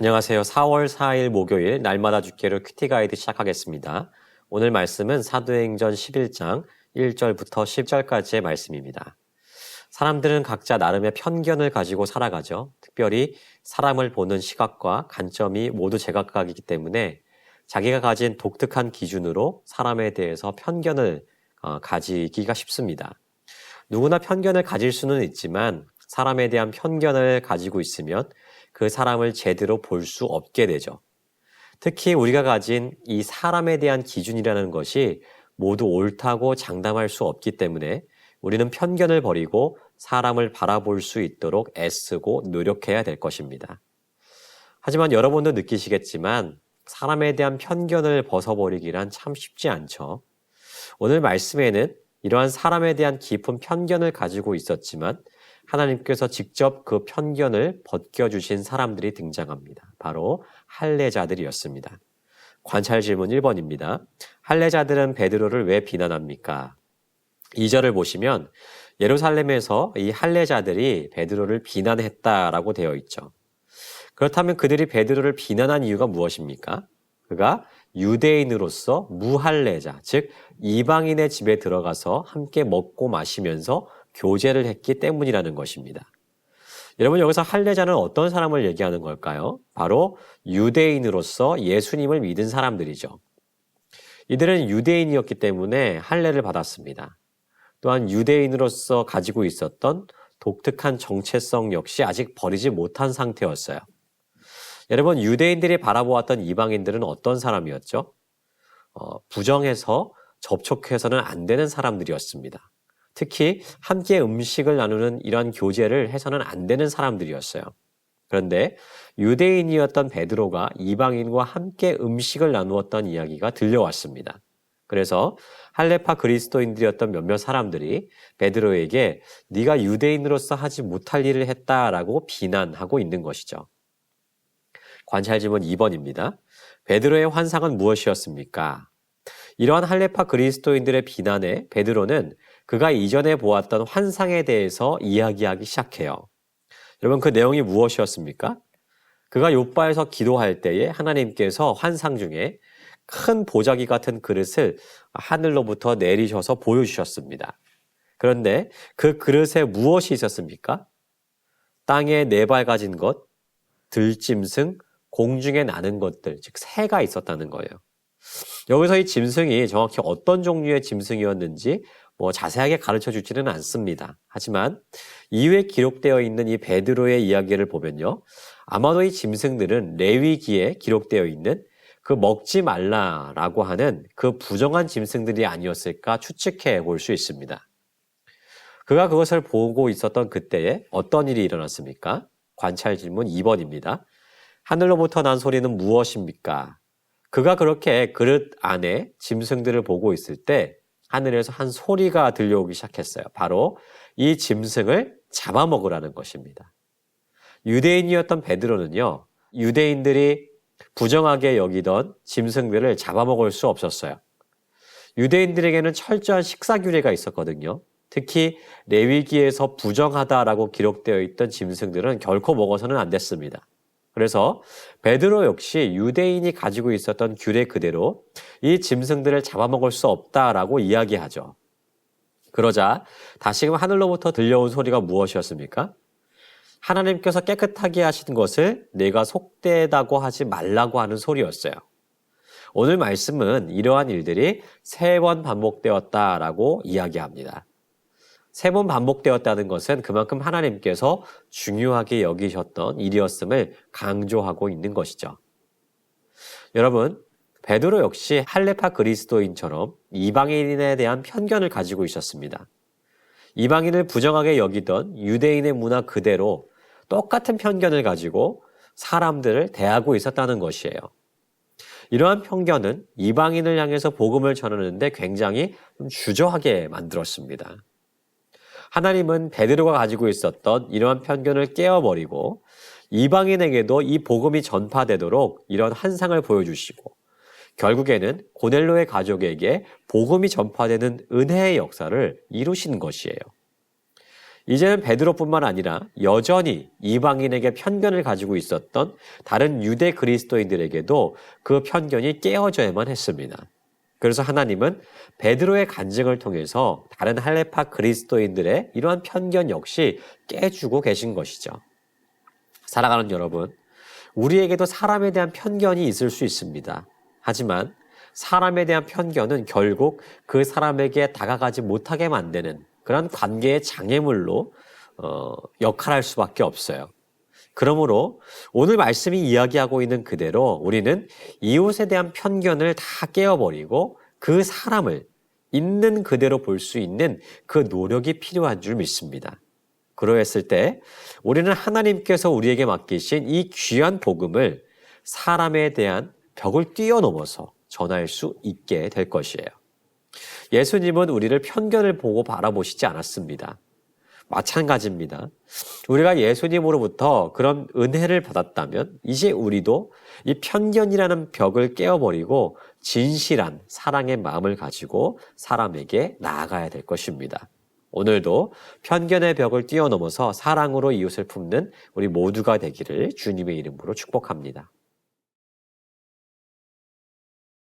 안녕하세요. 4월 4일 목요일 날마다 죽기로 큐티 가이드 시작하겠습니다. 오늘 말씀은 사도행전 11장 1절부터 10절까지의 말씀입니다. 사람들은 각자 나름의 편견을 가지고 살아가죠. 특별히 사람을 보는 시각과 관점이 모두 제각각이기 때문에 자기가 가진 독특한 기준으로 사람에 대해서 편견을 가지기가 쉽습니다. 누구나 편견을 가질 수는 있지만 사람에 대한 편견을 가지고 있으면 그 사람을 제대로 볼 수 없게 되죠. 특히 우리가 가진 이 사람에 대한 기준이라는 것이 모두 옳다고 장담할 수 없기 때문에 우리는 편견을 버리고 사람을 바라볼 수 있도록 애쓰고 노력해야 될 것입니다. 하지만 여러분도 느끼시겠지만 사람에 대한 편견을 벗어버리기란 참 쉽지 않죠. 오늘 말씀에는 이러한 사람에 대한 깊은 편견을 가지고 있었지만 하나님께서 직접 그 편견을 벗겨주신 사람들이 등장합니다. 바로 할례자들이었습니다. 관찰 질문 1번입니다. 할례자들은 베드로를 왜 비난합니까? 2절을 보시면 예루살렘에서 이 할례자들이 베드로를 비난했다라고 되어 있죠. 그렇다면 그들이 베드로를 비난한 이유가 무엇입니까? 그가 유대인으로서 무할례자, 즉 이방인의 집에 들어가서 함께 먹고 마시면서 교제를 했기 때문이라는 것입니다. 여러분, 여기서 할례자는 어떤 사람을 얘기하는 걸까요? 바로 유대인으로서 예수님을 믿은 사람들이죠. 이들은 유대인이었기 때문에 할례를 받았습니다. 또한 유대인으로서 가지고 있었던 독특한 정체성 역시 아직 버리지 못한 상태였어요. 여러분, 유대인들이 바라보았던 이방인들은 어떤 사람이었죠? 부정해서 접촉해서는 안 되는 사람들이었습니다. 특히 함께 음식을 나누는 이러한 교제를 해서는 안 되는 사람들이었어요. 그런데 유대인이었던 베드로가 이방인과 함께 음식을 나누었던 이야기가 들려왔습니다. 그래서 할례파 그리스도인들이었던 몇몇 사람들이 베드로에게 네가 유대인으로서 하지 못할 일을 했다라고 비난하고 있는 것이죠. 관찰 질문 2번입니다. 베드로의 환상은 무엇이었습니까? 이러한 할례파 그리스도인들의 비난에 베드로는 그가 이전에 보았던 환상에 대해서 이야기하기 시작해요. 여러분, 그 내용이 무엇이었습니까? 그가 욥바에서 기도할 때에 하나님께서 환상 중에 큰 보자기 같은 그릇을 하늘로부터 내리셔서 보여주셨습니다. 그런데 그 그릇에 무엇이 있었습니까? 땅에 네 발 가진 것, 들짐승, 공중에 나는 것들, 즉 새가 있었다는 거예요. 여기서 이 짐승이 정확히 어떤 종류의 짐승이었는지 자세하게 가르쳐 주지는 않습니다. 하지만 이후에 기록되어 있는 이 베드로의 이야기를 보면요, 아마도 이 짐승들은 레위기에 기록되어 있는 그 먹지 말라라고 하는 그 부정한 짐승들이 아니었을까 추측해 볼 수 있습니다. 그가 그것을 보고 있었던 그때에 어떤 일이 일어났습니까? 관찰 질문 2번입니다. 하늘로부터 난 소리는 무엇입니까? 그가 그렇게 그릇 안에 짐승들을 보고 있을 때 하늘에서 한 소리가 들려오기 시작했어요. 바로 이 짐승을 잡아먹으라는 것입니다. 유대인이었던 베드로는요, 유대인들이 부정하게 여기던 짐승들을 잡아먹을 수 없었어요. 유대인들에게는 철저한 식사 규례가 있었거든요. 특히 레위기에서 부정하다라고 기록되어 있던 짐승들은 결코 먹어서는 안 됐습니다. 그래서 베드로 역시 유대인이 가지고 있었던 규례 그대로 이 짐승들을 잡아먹을 수 없다라고 이야기하죠. 그러자 다시금 하늘로부터 들려온 소리가 무엇이었습니까? 하나님께서 깨끗하게 하신 것을 내가 속되다고 하지 말라고 하는 소리였어요. 오늘 말씀은 이러한 일들이 3번 반복되었다라고 이야기합니다. 3번 반복되었다는 것은 그만큼 하나님께서 중요하게 여기셨던 일이었음을 강조하고 있는 것이죠. 여러분, 베드로 역시 할례파 그리스도인처럼 이방인에 대한 편견을 가지고 있었습니다. 이방인을 부정하게 여기던 유대인의 문화 그대로 똑같은 편견을 가지고 사람들을 대하고 있었다는 것이에요. 이러한 편견은 이방인을 향해서 복음을 전하는데 굉장히 주저하게 만들었습니다. 하나님은 베드로가 가지고 있었던 이러한 편견을 깨어버리고 이방인에게도 이 복음이 전파되도록 이런 환상을 보여주시고 결국에는 고넬로의 가족에게 복음이 전파되는 은혜의 역사를 이루신 것이에요. 이제는 베드로뿐만 아니라 여전히 이방인에게 편견을 가지고 있었던 다른 유대 그리스도인들에게도 그 편견이 깨어져야만 했습니다. 그래서 하나님은 베드로의 간증을 통해서 다른 할레파 그리스도인들의 이러한 편견 역시 깨주고 계신 것이죠. 사랑하는 여러분, 우리에게도 사람에 대한 편견이 있을 수 있습니다. 하지만 사람에 대한 편견은 결국 그 사람에게 다가가지 못하게 만드는 그런 관계의 장애물로 역할할 수밖에 없어요. 그러므로 오늘 말씀이 이야기하고 있는 그대로 우리는 이웃에 대한 편견을 다 깨어버리고 그 사람을 있는 그대로 볼 수 있는 그 노력이 필요한 줄 믿습니다. 그러했을 때 우리는 하나님께서 우리에게 맡기신 이 귀한 복음을 사람에 대한 벽을 뛰어넘어서 전할 수 있게 될 것이에요. 예수님은 우리를 편견을 보고 바라보시지 않았습니다. 마찬가지입니다. 우리가 예수님으로부터 그런 은혜를 받았다면 이제 우리도 이 편견이라는 벽을 깨어버리고 진실한 사랑의 마음을 가지고 사람에게 나아가야 될 것입니다. 오늘도 편견의 벽을 뛰어넘어서 사랑으로 이웃을 품는 우리 모두가 되기를 주님의 이름으로 축복합니다.